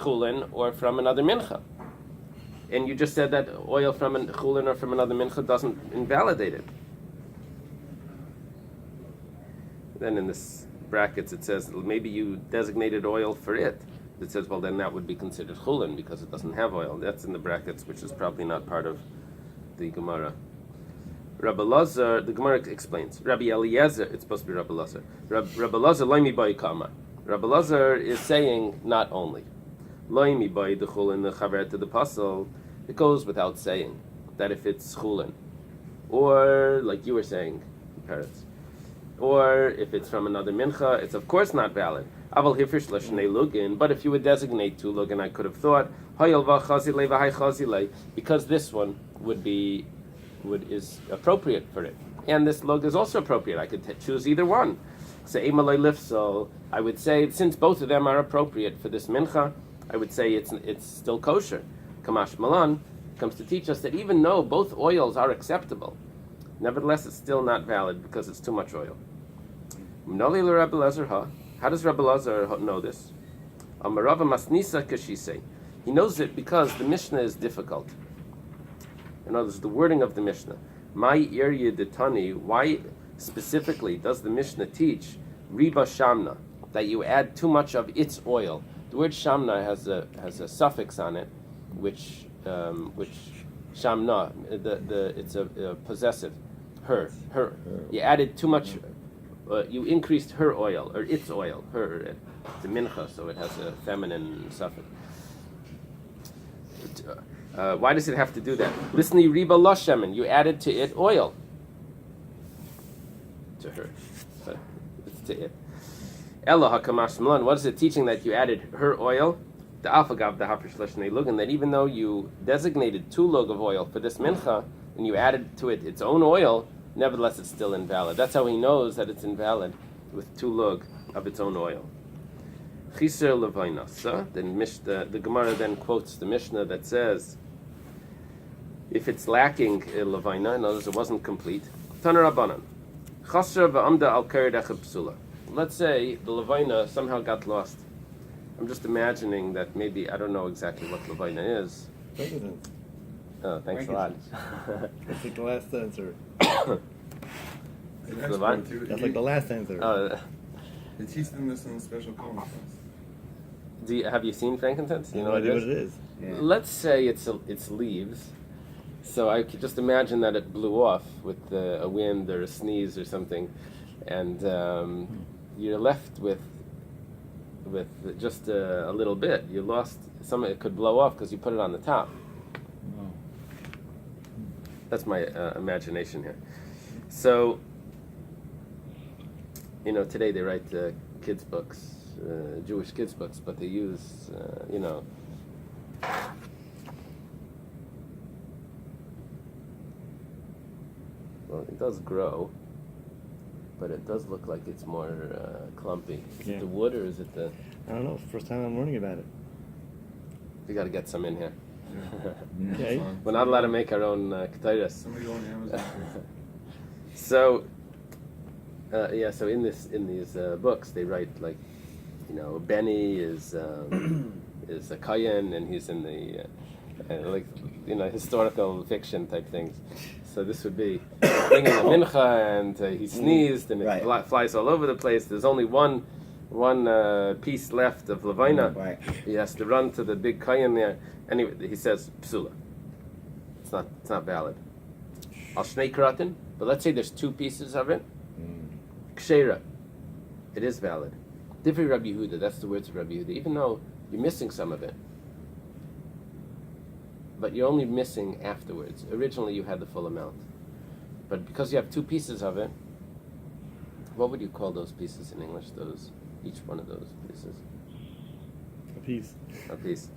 chulin or from another mincha. And you just said that oil from a chulin or from another mincha doesn't invalidate it. Then in this brackets it says maybe you designated oil for it. It says, well, then that would be considered chulin because it doesn't have oil. That's in the brackets, which is probably not part of the Gemara. Rabbi Lazar, the Gemara explains. Rabbi Eliezer, it's supposed to be Rabbi Lazar. Rabbi Lazar, loimi bai kama. Rabbi Lazar is saying not only loimi bai the chulin the chaver to the pasal. It goes without saying that if it's chulin, or like you were saying, parrots, or if it's from another mincha, it's of course not valid. Aval hifish l'shnei lugin. But if you would designate two lugin, I could have thought hayal v'chazilei v'hay chazilei, because this one is appropriate for it, and this lug is also appropriate. I could choose either one. So emalei lifsol, I would say since both of them are appropriate for this mincha, I would say it's still kosher. Kamash Malan comes to teach us that even though both oils are acceptable, nevertheless it's still not valid because it's too much oil. How does Rabbi Lazar know this? He knows it because the Mishnah is difficult. In other words, the wording of the Mishnah. Why specifically does the Mishnah teach riba shamna, that you add too much of its oil? The word shamna has a suffix on it, which shamna, it's a possessive, her. You added too much. You increased her oil or its oil. Her, it's a mincha, so it has a feminine suffix. Why does it have to do that? Listen, riba lo shemen. You added to it oil. To her. It's to it. Elo hakamash malan. What is it teaching that you added her oil? The alfagav the hafish l'shnei lug, and that even though you designated two lug of oil for this mincha and you added to it its own oil, nevertheless it's still invalid. That's how he knows that it's invalid with two lug of its own oil. Chiser levainasa. Then the Gemara then quotes the Mishnah that says, if it's lacking levaina, in other words, it wasn't complete. Taner Rabbanan. Chasra v'amda al kared echad psula. Let's say the levaina somehow got lost. I'm just imagining that maybe, I don't know exactly what levaina is. Frankincense. Oh, thanks a lot. That's like the last answer. That's like the last answer. They teach them this in a special conference. Have you seen frankincense? You know what it is? Yeah. Let's say it's leaves. So I could just imagine that it blew off with a wind or a sneeze or something, and you're left with just a little bit. You lost some. It could blow off because you put it on the top. Oh. That's my imagination here. So, today they write kids books, Jewish kids books, but they use, well, it does grow, but it does look like it's more clumpy. Is it the wood or is it the... I don't know. First time I'm learning about it. We got to get some in here. Okay. We're not allowed to make our own ketairas. Somebody go on Amazon. So, so in these books they write like, Benny is a Kayan and he's in the historical fiction type things. So this would be bringing a mincha and he sneezed and it flies all over the place. There's only one piece left of Levaina. Right. He has to run to the big Kayan there. Anyway, he says psula. It's not valid. Al shnei karatin, but let's say there's two pieces of it. Ksheira, it is valid. Divrei Rabbi Yehuda, that's the words of Rabbi Yehuda. Even though you're missing some of it, but you're only missing afterwards. Originally you had the full amount, but because you have two pieces of it, what would you call those pieces in English? Each one of those pieces. A piece. A piece.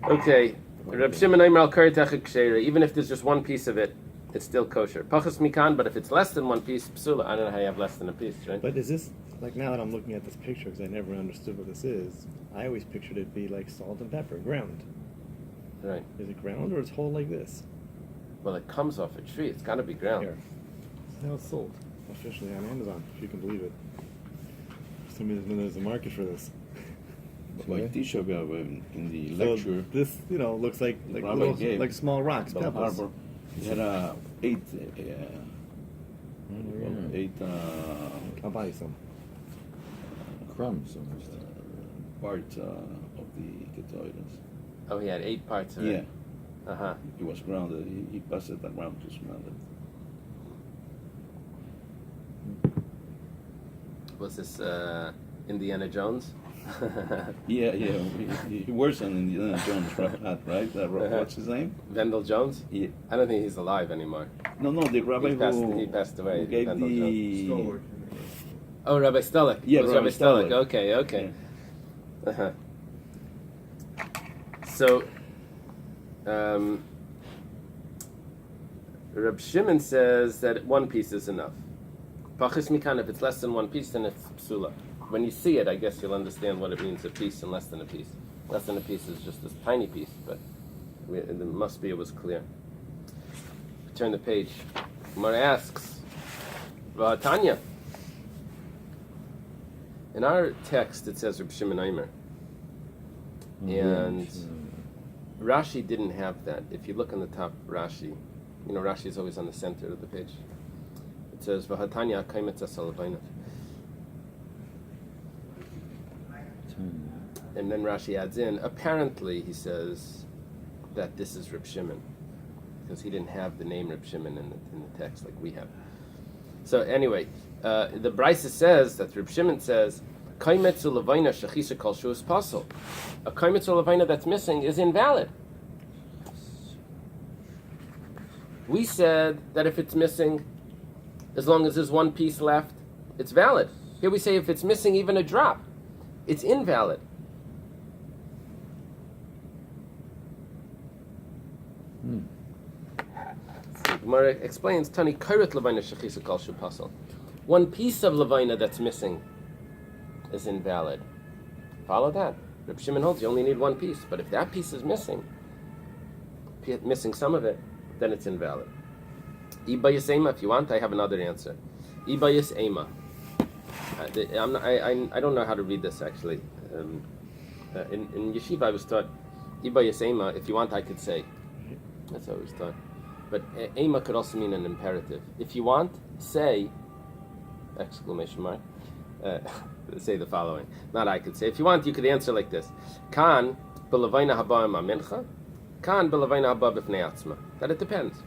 Okay. Reb Shimon Aimer al karitach ksheira. Even if there's just one piece of it, it's still kosher. Pachas mikan, but if it's less than one piece, psula. I don't know how you have less than a piece, right? But is this, like now that I'm looking at this picture, because I never understood what this is, I always pictured it be like salt and pepper, ground. Right. Is it ground or it's whole like this? Well, it comes off a tree. It's got to be ground. Here. Now it's sold officially on Amazon, if you can believe it. For some reason there's a market for this. like Tisha B'Av in the So lecture. this, looks like Rabbi little, gave like small rocks, Bell pebbles. Harbor. He had eight I'll buy you some. Crumbs almost. parts of the Kettoides. Oh, he had 8 parts of Yeah, it. Uh-huh. he was grounded. He passed it around to grounded. Was this Indiana Jones? Yeah. He works on Indiana Jones, right? What's his name? Vendel Jones? Yeah. I don't think he's alive anymore. No, the rabbi He passed away. who gave Vendel the Stolberg. Oh, Rabbi Stolick. Yeah, It was Rabbi Rabbi Stolick. Stolick. Okay. Uh-huh. So, Reb Shimon says that 1 piece is enough. Pachis mikan, if it's less than 1 piece, then it's psula. When you see it, I guess you'll understand what it means, a piece and less than a piece. Less than a piece is just this tiny piece, but it must be it was clear. Turn the page. Gemara asks, Tanya. In our text, it says Reb Shimon Aimer. And Rashi didn't have that. If you look on the top, Rashi, Rashi is always on the center of the page. It says, V'hatanya kaimetza salabainav. And then Rashi adds in, apparently, he says that this is Reb Shimon, because he didn't have the name Reb Shimon in the text like we have. So anyway, the Brisa says that Reb Shimon says, Kaimetzu levaina shechisa kol shuas pasol. A kaimetzu levaina that's missing is invalid. We said that if it's missing, as long as there's 1 piece left, it's valid. Here we say if it's missing even a drop, it's invalid. So Gemara explains, Tani kairet levaina shechisa kol shu pasol. 1 piece of levaina that's missing is invalid. Follow that. Reb Shimon holds you only need 1 piece, but if that piece is missing some of it, then it's invalid. Ibayis ema, if you want, I have another answer. Ibayis ema. I don't know how to read this actually. In yeshiva, I was taught Ibayis ema. If you want, I could say. That's what I was taught. But ema could also mean an imperative. If you want, say! Exclamation mark. Say the following. Not I could say. If you want, you could answer like this: Kan b'levaina haba mincha, kan b'levaina haba b'fnei atzma. That it depends.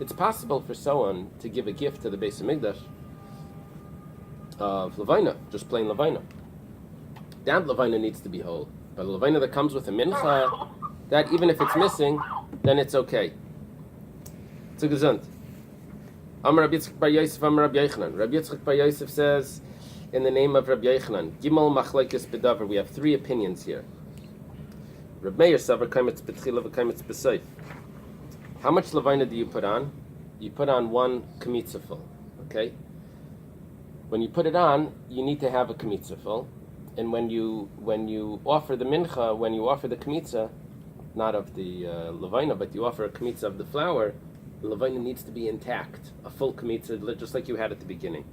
It's possible for someone to give a gift to the Beis Hamikdash of levaina, just plain levaina. That levaina needs to be whole. But a levaina that comes with a mincha, that even if it's missing, then it's okay. It's a gesund. Amar Rabbi Yitzchak bar Yosef, Amar Rabbi Yochanan. Rabbi Yitzchak bar Yosef says, in the name of Rabbi Yochanan, Gimel machlekes bedavar. We have 3 opinions here. Reb Meir savar kaimetz betchila v'kaimetz b'seif. How much levaina do you put on? You put on 1 kmitza full. Okay. When you put it on, you need to have a kmitza full, and when you offer the mincha, when you offer the kmitza, not of the levaina, but you offer a kmitza of the flour, the levaina needs to be intact, a full kmitza, just like you had at the beginning.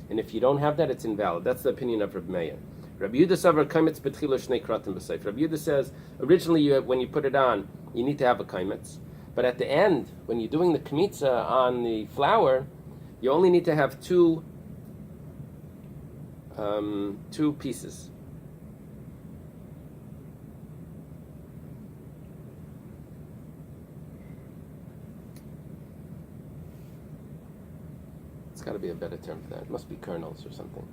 And if you don't have that, it's invalid. That's the opinion of Reb Meir. Rabbi Yehuda savar kaimetz betchila shnei kratim b'seif. Rabbi Yehuda says, originally when you put it on, you need to have a kaimetz. But at the end, when you're doing the kmitza on the flour, you only need to have 2 pieces. It's got to be a better term for that. It must be kernels or something.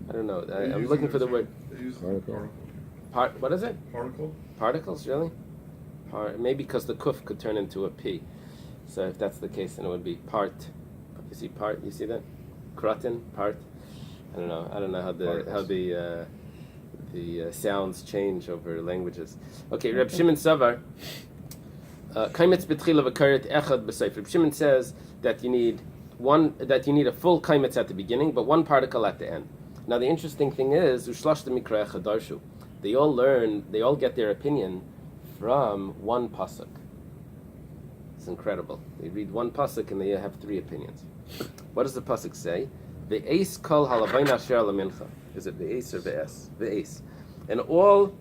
I don't know. I'm looking for the word. They use Particle. What is it? particle. Particles, really? Maybe because the kuf could turn into a p. So if that's the case, then it would be part. You see part? You see that? Kratin, part. I don't know how the sounds change over languages. Okay, Reb Shimon Savar. Kaimetz betchila v'karet echad b'seif. Reb Shimon says that you need a full kaimetz at the beginning, but 1 particle at the end. Now the interesting thing is, ushlashta mikra echad darshu. They all get their opinion from 1 pasuk. It's incredible. They read 1 pasuk and they have 3 opinions. What does the pasuk say? Ve'es kol halavayna asher lamincha. Is it ve'es or ve'es? Ve'es. and all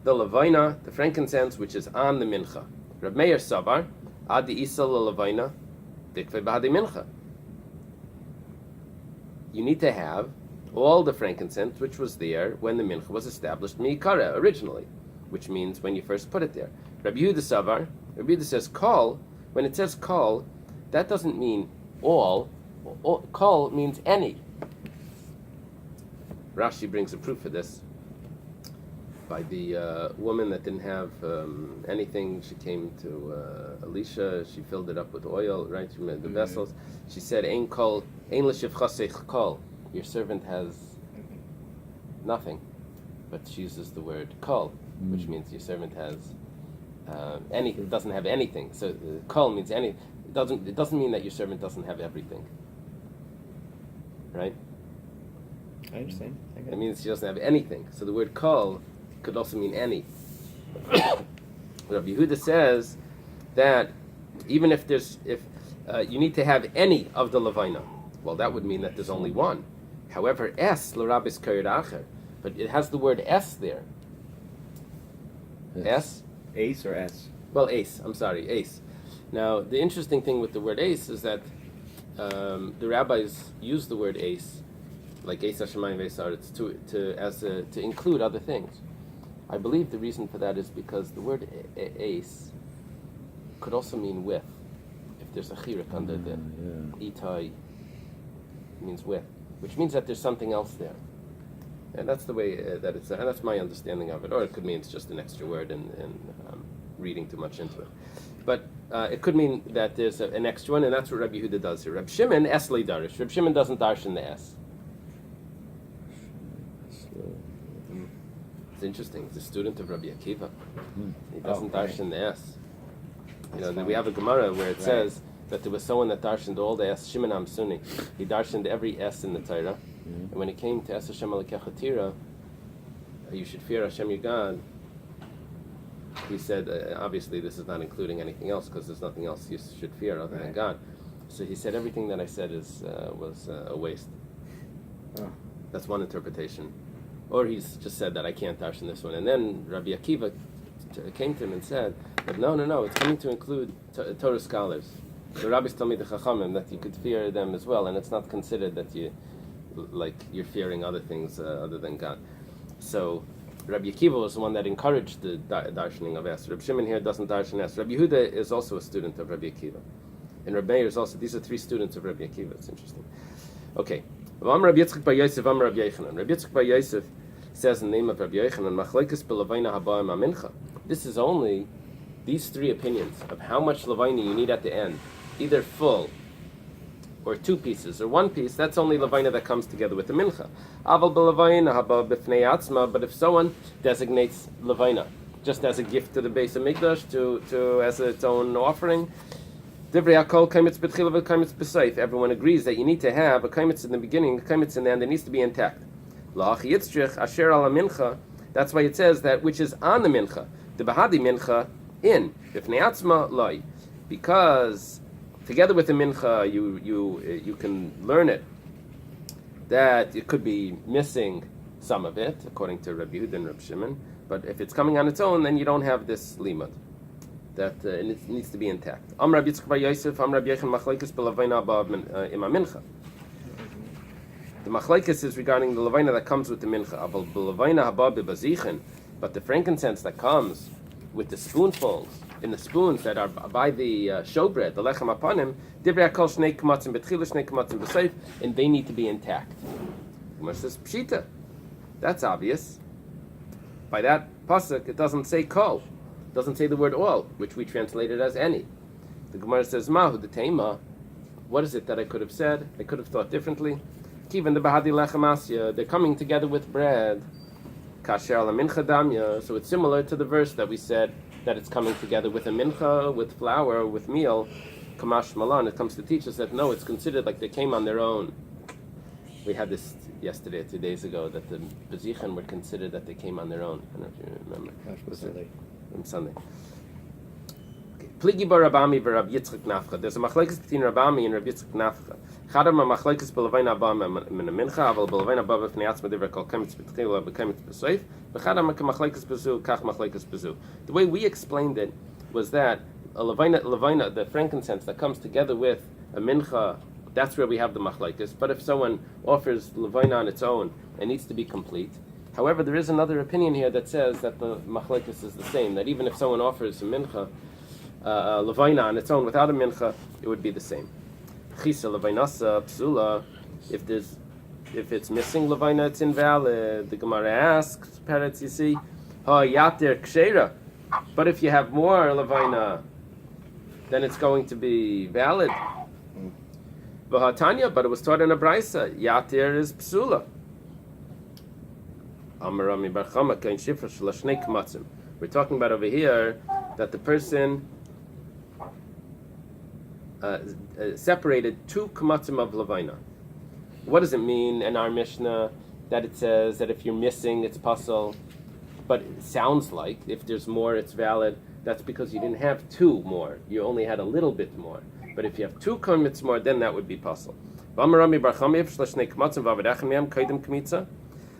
the levina, the frankincense, which is on the mincha. Reb Meir Savar, Adi Isa levina, dikve b'hadi mincha. You need to have all the frankincense which was there when the mincha was established mi'ikara originally, which means when you first put it there. Rabbi Yehuda Savar, Rabbi Yehuda says kol. When it says kol, that doesn't mean all. Kol means any. Rashi brings a proof for this by the woman that didn't have anything. She came to Elisha. She filled it up with oil, right? She made the vessels. She said, "Ein kol, ein l'shivchasech kol." Your servant has nothing, but she uses the word kol, which means your servant has any. Doesn't have anything. So kol means any. It doesn't mean that your servant doesn't have everything, right? I understand. It means she doesn't have anything. So the word kol could also mean any. Rabbi Yehuda says that even if you need to have any of the levina, well, that would mean that there's only one. However, es l'rabis k'yod acher, but it has the word es there. Es? Ace or S? Well, ace. I'm sorry, ace. Now, the interesting thing with the word ace is that the rabbis use the word ace, like ace hashemayim v'esaretz, to include other things. I believe the reason for that is because the word ace could also mean with. If there's a chirik under the itai, means with, which means that there's something else there. And that's the way that it's, and that's my understanding of it. Or it could mean it's just an extra word and reading too much into it. But it could mean that there's an extra one, and that's what Rabbi Yehuda does here. Reb Shimon, Eily darish. Reb Shimon doesn't darshan the S. It's interesting. He's a student of Rabbi Akiva. He doesn't darshan the S. We have a Gemara where it says that there was someone that darshaned all the S. Shimon Amsuni. He darshaned every S in the Torah. And when it came to Es Hashem Elokecha Tira, you should fear Hashem your God, he said, obviously this is not including anything else because there's nothing else you should fear other than God. So he said everything that I said was a waste. Oh. That's one interpretation. Or he's just said that I can't darshan this one. And then Rabbi Akiva came to him and said, but no, it's coming to include Torah scholars. The rabbis told me, the Chachamim, that you could fear them as well, and it's not considered that you're fearing other things other than God. So Rabbi Akiva was the one that encouraged the darshaning of Es. Rabbi Shimon here doesn't darshan Es. Rabbi Yehuda is also a student of Rabbi Akiva. And Rabbi Meir is also, these are three students of Rabbi Akiva. It's interesting. Okay. Rabbi Yitzchak bar Yosef, Rabbi Yochanan. Rabbi Yitzchak bar Yosef says in the name of Rabbi Yochanan, Machlekes b'levaina haba im mincha. This is only these three opinions of how much levaina you need at the end. Either full, or two pieces, or one piece, that's only levaina that comes together with the mincha. Aval b'levaina haba b'fnei atzma, but if someone designates levaina just as a gift to the base of Mikdash, to as its own offering, divrei hakol kaimitz b'tchila v'kaimitz b'seif. Everyone agrees that you need to have a kaimitz in the beginning, a kaimitz in the end. It needs to be intact. La'ach yitzrich asher ala mincha. That's why it says that which is on the mincha, the bahadi mincha in b'fnei atzma loy, because together with the mincha, you can learn it that it could be missing some of it, according to Rabbi Yehuda and Rabbi Shimon. But if it's coming on its own, then you don't have this limud. That it needs to be intact. Am Rabbi Yitzchak bar Yosef, Am Rabbi Yochanan machlekes b'levaina haba im mincha. The machlekes is regarding the levaina that comes with the mincha. Aval b'levaina haba b'bazichin, but the frankincense that comes with the spoonfuls, in the spoons that are by the showbread, the lechem apanim, divrei hakol shnei kamatzim b'tchila, shnei kamatzim b'seif, and they need to be intact. Gemara says pshita. That's obvious. By that pasuk, it doesn't say kol, it doesn't say the word all, which we translated as any. The Gemara says mahu the tema. What is it that I could have said? I could have thought differently. Kivan the bahadi lechem asya. They're coming together with bread. Kasher ala mincha damya. So it's similar to the verse that we said, that it's coming together with a mincha, with flour, with meal. Kamash malan, it comes to teach us that no, it's considered like they came on their own. We had this yesterday, 2 days ago, that the Bezichan were considered that they came on their own. I don't know if you remember. Gosh, was it late? On Sunday. Okay. Pligi bar Rabami v'Rab Yitzchak Nafcha. There's a machlekes between Rabami and Rab Yitzchak Nafcha. Chadam machlekes b'levayin abba min mincha, aval b'levayin abba b'fnei atzma divrei kol kemitz b'tchila b'kemitz b'soif. V'chadam machlekes b'zu kach machlekes b'zu. The way we explained it was that a levina, the frankincense that comes together with a mincha, that's where we have the machlekes. But if someone offers levina on its own, it needs to be complete. However, there is another opinion here that says that the machlekes is the same. That even if someone offers a mincha, levina on its own without a mincha, it would be the same. Chisa levainasa psula. If it's missing levina, it's invalid. The Gemara asks, Peretz, you see, ha yater kshera. But if you have more levina, then it's going to be valid. V'hatanya, but it was taught in a brisa. Yater is psula. We're talking about over here that the person separated 2 kamatzim of levina. What does it mean in our Mishnah that it says that if you're missing, it's pasul? But it sounds like if there's more, it's valid. That's because you didn't have 2 more. You only had a little bit more. But if you have 2 kamatzim more, then that would be pasul.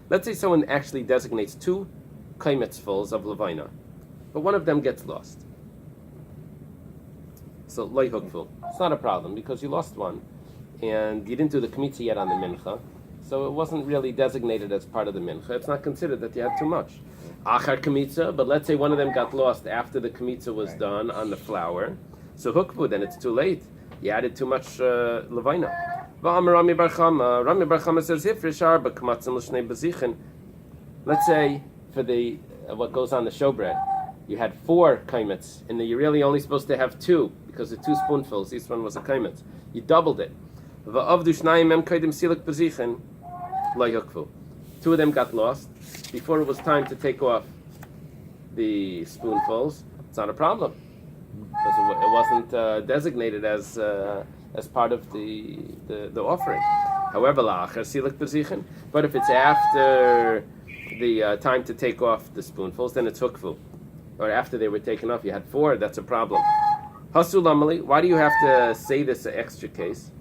Let's say someone actually designates 2 kaimetzfuls of levina, but one of them gets lost. So loy hukful. It's not a problem because you lost one, and you didn't do the kmitza yet on the mincha, so it wasn't really designated as part of the mincha. It's not considered that you had too much. Achar kmitza, but let's say one of them got lost after the kmitza was done on the flour. So hukfu, then it's too late. You added too much levina. Rami Bar Chama says, let's say for the what goes on the showbread, you had 4 kaimetz, and you're really only supposed to have 2 because the 2 spoonfuls. Each one was a kaimetz. You doubled it. 2 of them got lost before it was time to take off the spoonfuls. It's not a problem because it wasn't designated as part of the offering. However, but if it's after the time to take off the spoonfuls, then it's hukfu. Or after they were taken off, you had 4, that's a problem. Hasul amali, why do you have to say this extra case?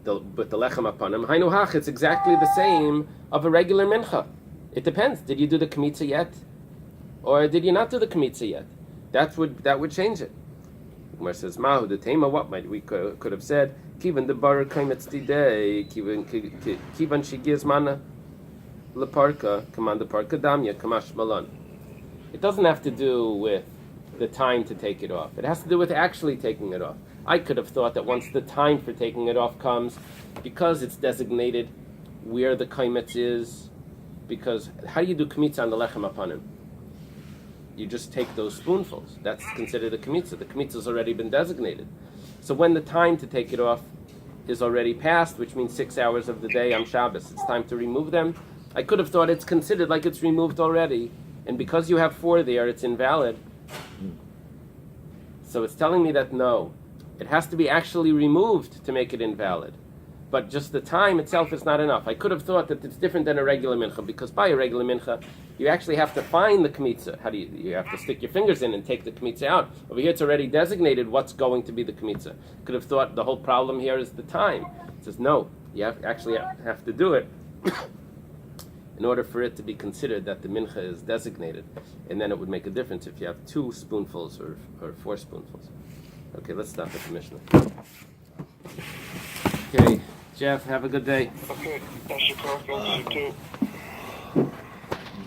With the lechem upon him. Hainu hach, it's exactly the same of a regular mincha. It depends. Did you do the kmitza yet? Or did you not do the kmitza yet? That would change it. Gemara says, Mahu the tema, what might we could have said? Kivan the bar kaimetz tidei, kivan she gives mana leparka, command the parka damya, kamash malan. It doesn't have to do with the time to take it off. It has to do with actually taking it off. I could have thought that once the time for taking it off comes, because it's designated where the kaimetz is, because how do you do kmitza on the lechem upon him? You just take those spoonfuls. That's considered a kmitza. The kmitza's already been designated. So when the time to take it off is already passed, which means 6 hours of the day on Shabbos, it's time to remove them. I could have thought it's considered like it's removed already, and because you have 4 there, it's invalid. So it's telling me that no, it has to be actually removed to make it invalid. But just the time itself is not enough. I could have thought that it's different than a regular mincha, because by a regular mincha, you actually have to find the kmitza. How do you have to stick your fingers in and take the kmitza out. Over here, it's already designated what's going to be the kmitza. Could have thought the whole problem here is the time. It says no, you have to do it in order for it to be considered that the mincha is designated, and then it would make a difference if you have 2 spoonfuls or 4 spoonfuls. Okay, let's stop at the Mishnah. Okay, Jeff, have a good day. Okay, that's your car. You too.